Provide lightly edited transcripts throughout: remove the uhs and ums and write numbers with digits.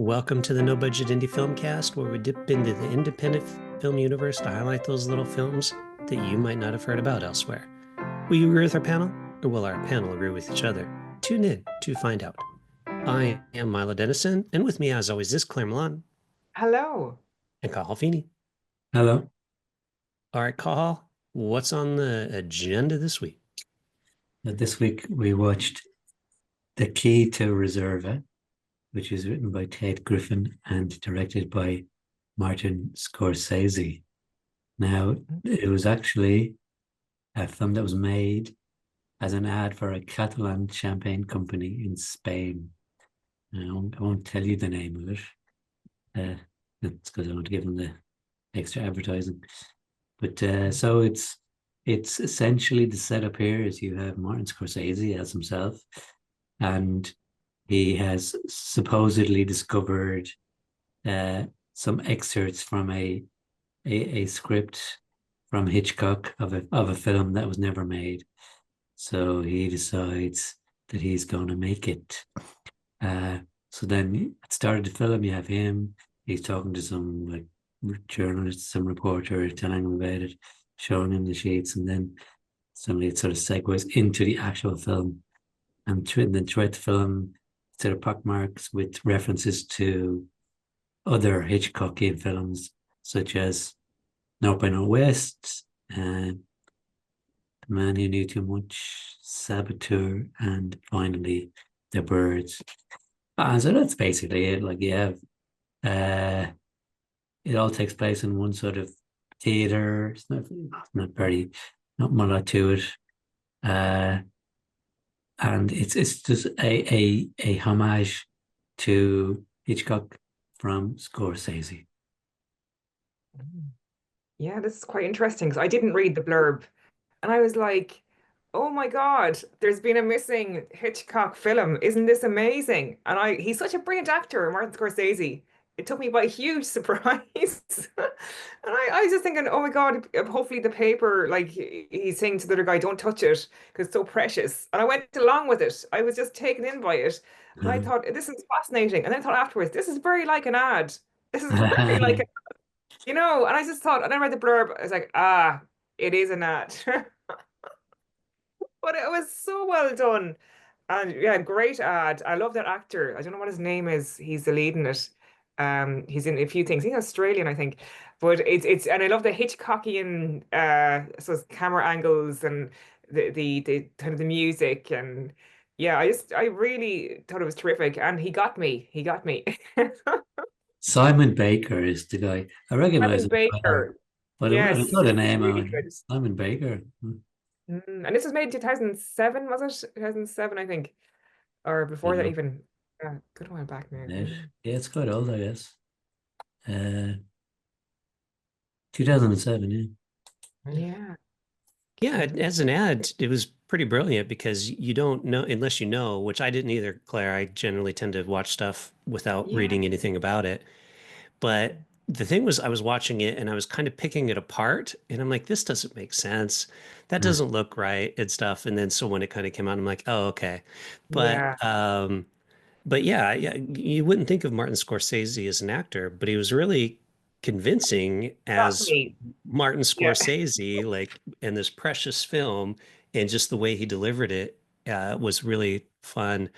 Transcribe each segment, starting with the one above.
Welcome to the No Budget Indie Filmcast, where we dip into the independent film universe to highlight those little films that you might not have heard about elsewhere. Will you agree with our panel, or will our panel agree with each other? Tune in to find out. I am Milo Dennison, and with me, as always, is Claire Milan Hello. and Cathal Feeney. Hello. All right, Cathal, what's on the agenda this week? This week we watched The Key to Reserva, which is written by Ted Griffin and directed by Martin Scorsese. Now, it was actually a film that was made as an ad for a Catalan champagne company in Spain. I won't tell you the name of it. It's because I want to give them the extra advertising. But so it's essentially the setup here is you have Martin Scorsese as himself, and he has supposedly discovered some excerpts from a script from Hitchcock of a film that was never made. So he decides that he's going to make it. So then at the start of the film, you have him. He's talking to some like journalist, some reporter, telling him about it, showing him the sheets, and then suddenly it sort of segues into the actual film. And then throughout the film, sort of pockmarks with references to other Hitchcockian films, such as North by Northwest, The Man Who Knew Too Much, Saboteur, and finally The Birds. So that's basically it. Like you have it all takes place in one sort of theater. It's not much to it. And it's just a homage to Hitchcock from Scorsese. Yeah, this is quite interesting because I didn't read the blurb and I was like, oh my God, there's been a missing Hitchcock film. Isn't this amazing? And he's such a brilliant actor, Martin Scorsese. It took me by a huge surprise. And I was just thinking, oh my God, hopefully the paper, like he's saying to the other guy, don't touch it because it's so precious. And I went along with it. I was just taken in by it. And I thought, this is fascinating. And then I thought afterwards, this is very like an ad. This is very like, and I just thought, and I read the blurb, I was like, it is an ad. But it was so well done. And yeah, great ad. I love that actor. I don't know what his name is. He's the lead in it. He's in a few things. He's Australian, I think. But it's and I love the Hitchcockian camera angles and the kind of the music and yeah, I really thought it was terrific. And he got me. He got me. Simon Baker is the guy. I recognize Kevin him, Baker. but I Yes, thought the he's name really on good. Simon Baker. And this was made in 2007, was it? 2007, I think. Or before that Yeah, even. Yeah, good while back now. yeah, it's quite old, I guess. Uh, 2007, yeah. Yeah. Yeah, as an ad, it was pretty brilliant because you don't know, unless you know, which I didn't either, Claire. I generally tend to watch stuff without Yeah. reading anything about it. But the thing was, I was watching it and I was kind of picking it apart, and I'm like, this doesn't make sense. That Uh, doesn't look right and stuff. And then so when it kind of came out, I'm like, oh, okay. But Yeah. but yeah, yeah, you wouldn't think of Martin Scorsese as an actor, but he was really convincing Got as me. Martin Yeah. Scorsese, like in this precious film, and just the way he delivered it was really fun.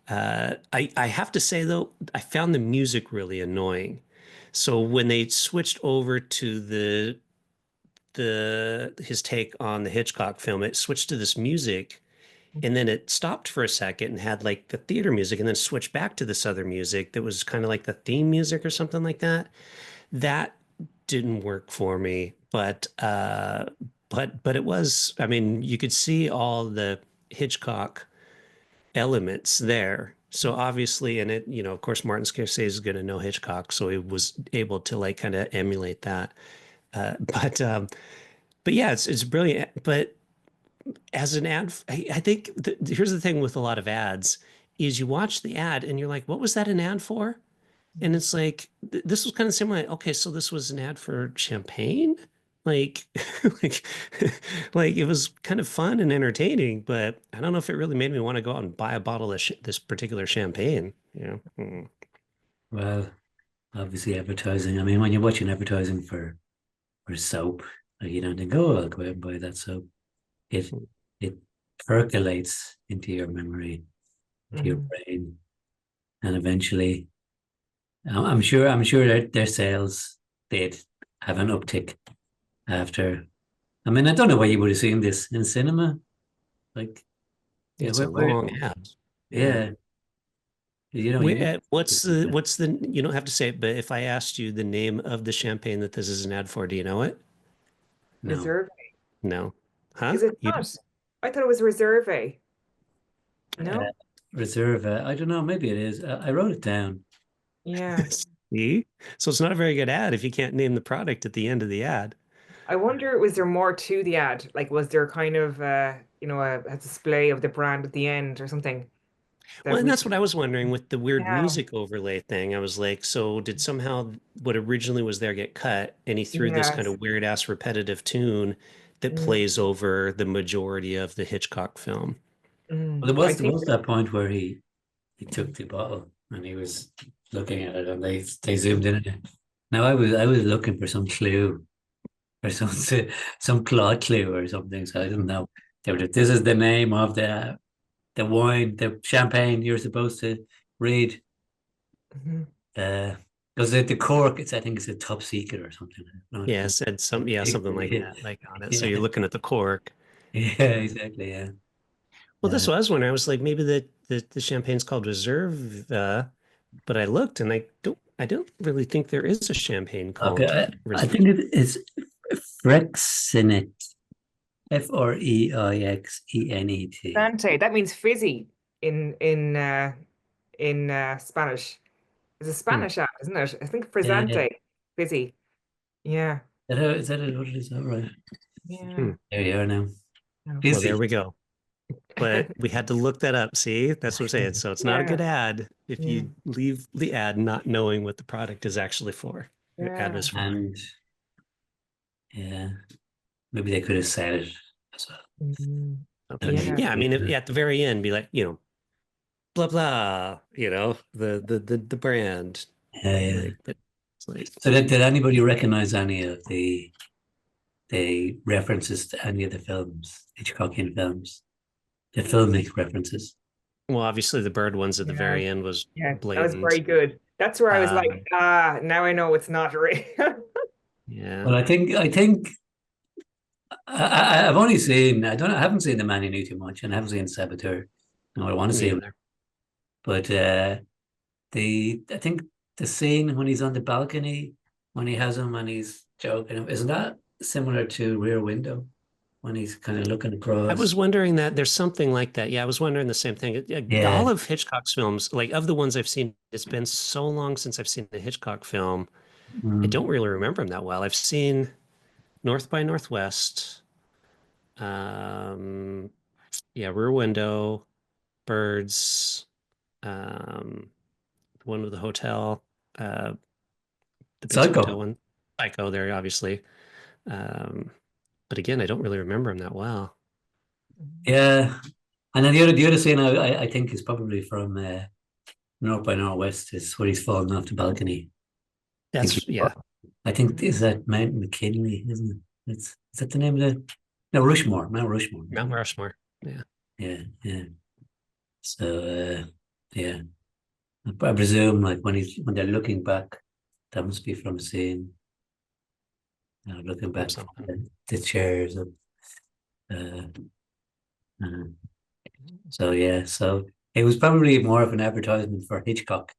I have to say though, I found the music really annoying. So when they switched over to the his take on the Hitchcock film, it switched to this music, and then it stopped for a second and had like the theater music, and then switched back to this other music that was kind of like the theme music or something like that. That didn't work for me, but it was, I mean, you could see all the Hitchcock elements there. So obviously, and it, of course, Martin Scorsese is going to know Hitchcock, so he was able to like kind of emulate that. Uh, but um, but yeah, it's brilliant. But as an ad, I think here's the thing with a lot of ads is you watch the ad and you're like, what was that an ad for? And it's like this was kind of similar. Okay, so this was an ad for champagne, like, like, like it was kind of fun and entertaining, but I don't know if it really made me want to go out and buy a bottle of sh this particular champagne. Well, obviously advertising. I mean, when you're watching advertising for soap, like you don't think, oh, I'll go out and buy that soap. It it percolates into your memory, into your Mhm. brain, and eventually, I'm sure that their sales did have an uptick after. I mean, I don't know why you would have seen this in cinema. Like, yeah, It's a long ad. Yeah. yeah, you What's the you don't have to say it, but if I asked you the name of the champagne that this is an ad for, do you know it? no. Reserve. No. Huh? Is it You not? I thought it was Reserve. Uh, No? Reserva. I don't know. Maybe it is. I wrote it down. Yeah. see? So it's not a very good ad if you can't name the product at the end of the ad. I wonder, was there more to the ad? Like, was there kind of, a display of the brand at the end or something Well, that and we that's could, what I was wondering with the weird yeah, music overlay thing. I was like, so did somehow what originally was there get cut and he threw this kind yes. of weird ass repetitive tune that Mm, plays over the majority of the Hitchcock film? Well, I there think, was that point where he took the bottle and he was looking at it and they zoomed in on it. Now I was looking for some clue or some claw clue or something. So I didn't know. They were this is the name of the wine, the champagne you're supposed to read. mhm. Because the cork, I think it's a top secret or something. Not Yeah, it said something like yeah, that, like on it. So you're yeah, looking at the cork. yeah, Yeah. exactly, yeah. Well, that's Uh, what I was wondering. I was like, maybe the champagne's called Reserve, but I looked and I don't really think there is a champagne okay, called I Reserve. think it is Freixenet, Freixenet. Fante, that means fizzy in Spanish. It's a Hmm. Spanish ad, isn't it? I think Yeah, Frisante, fizzy. Yeah. is that what it is? All right. Hmm. Yeah. There you are now. No. Well, there Busy. we go. But we had to look that up. See, that's what I'm saying. So it's not a Yeah. good ad if Yeah. you leave the ad not knowing what the product is actually for, ad Yeah. is for. And yeah, maybe they could have said it as well. Mhm. Something. Yeah. Yeah, I mean, at the very end, be like, blah blah, the brand, Yeah, yeah. like, but it's like, So did anybody recognize any of the references to any of the films, Hitchcockian films, the filmic references? well, obviously the bird ones at the Yeah. very end was Yeah. That was very blatant. good. That's where I was like, Um, now I know it's not real. yeah, Well, I think I've only seen I haven't seen The Man Who Knew Too Much and I haven't seen Saboteur. No, I want to me see him, either. but the I think the scene when he's on the balcony when he has him and he's joking, isn't that similar to Rear Window when he's kind of looking I across? was wondering that there's something like that. Yeah, I was wondering the same thing. Yeah. All of Hitchcock's films, like of the ones I've seen, it's been so long since I've seen a Hitchcock film. I Mm. don't really remember them that well. I've seen North by Northwest, um, yeah, Rear Window, Birds, um, the one with the hotel, uh, the Bates Motel Psycho. one, Psycho there, obviously. Um, but again, I don't really remember him that well. Yeah. And then the other scene I think is probably from North by Northwest is where he's falling off the balcony. I think That's yeah, I think is that Mount McKinley, isn't it? Is that the name of the no Rushmore, Mount Rushmore. Mount Rushmore. Yeah. Yeah, yeah. So yeah. I presume like when they're looking back, that must be from a scene, looking From back from something. the chairs of uh, uh, so yeah, so it was probably more of an advertisement for Hitchcock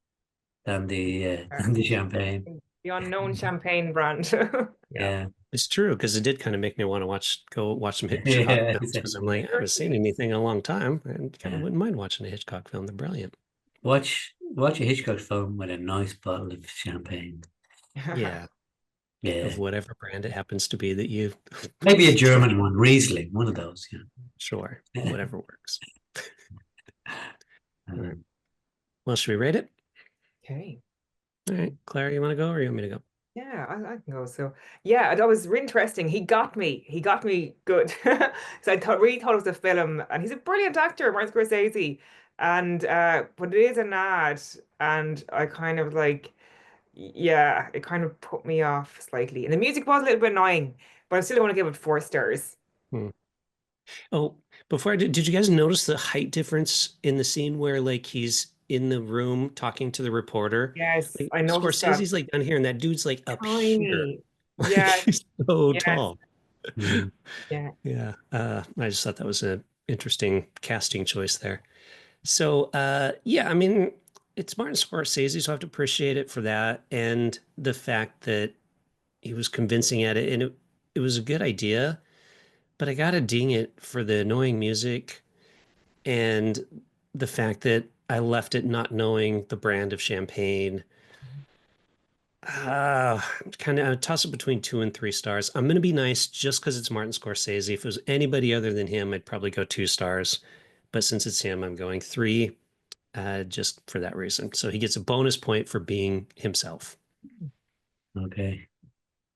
than the Yeah. than the champagne. The unknown champagne brand. Yeah. Yeah, It's true because it did kind of make me want to go watch some Hitchcock yeah, films because I'm exactly. like, I haven't seen anything in a long time and kind of Yeah. wouldn't mind watching a Hitchcock film. They're brilliant. Watch a Hitchcock film with a nice bottle of champagne. Yeah. Of Yeah, whatever brand it happens to be that you maybe a German one, Riesling, one of those. sure, Yeah. whatever works. All right. Um, Well, should we rate it? Okay. All right. Claire, you want to go or you want me to go? Yeah, I can go. So yeah, that was really interesting. He got me. He got me good. So really thought it was a film, and he's a brilliant actor, Martin Scorsese. And but it is an ad, and I kind of like, yeah, it kind of put me off slightly. And the music was a little bit annoying, but I still want to give it 4 stars. Hmm. Oh, before I did you guys notice the height difference in the scene where like he's in the room talking to the reporter? Yes, Like I noticed that. Scorsese's like down here and that dude's like up here. Tiny. Like Yes, he's so yes, tall. Mm. yeah. Yeah. I just thought that was an interesting casting choice there. So yeah, I mean, it's Martin Scorsese, so I have to appreciate it for that. And the fact that he was convincing at it, and it was a good idea, but I gotta ding it for the annoying music and the fact that I left it not knowing the brand of champagne. Kind of toss it between 2 and 3 stars. I'm gonna be nice just because it's Martin Scorsese. If it was anybody other than him, I'd probably go 2 stars. But since it's him, I'm going three, just for that reason. So he gets a bonus point for being himself. Okay.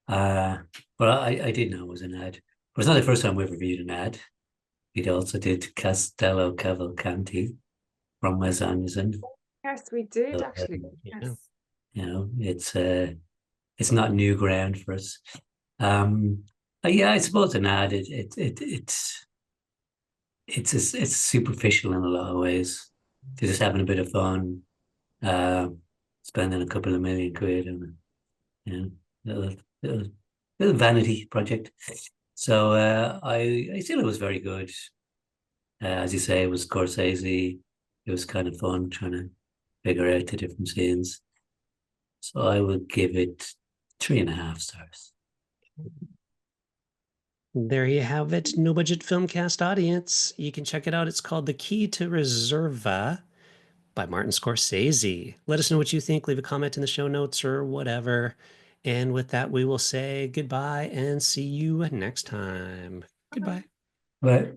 Uh, well, I did know it was an ad. But it's not the first time we've reviewed an ad. We also did Castello Cavalcanti from Wes Anderson. Yes, we did So, actually. Yeah. Yes. you know, it's not new ground for us. Um, yeah, I suppose an ad it's superficial in a lot of ways. They're just having a bit of fun, uh, spending a couple of million quid and you know, little, little, little vanity project. So I feel it was very good. As you say, it was Scorsese. It was kind of fun trying to figure out the different scenes. So I would give it 3.5 stars. There you have it. No budget filmcast audience. You can check it out. It's called The Key to Reserva by Martin Scorsese. Let us know what you think. Leave a comment in the show notes or whatever. And with that, we will say goodbye and see you next time. Goodbye. But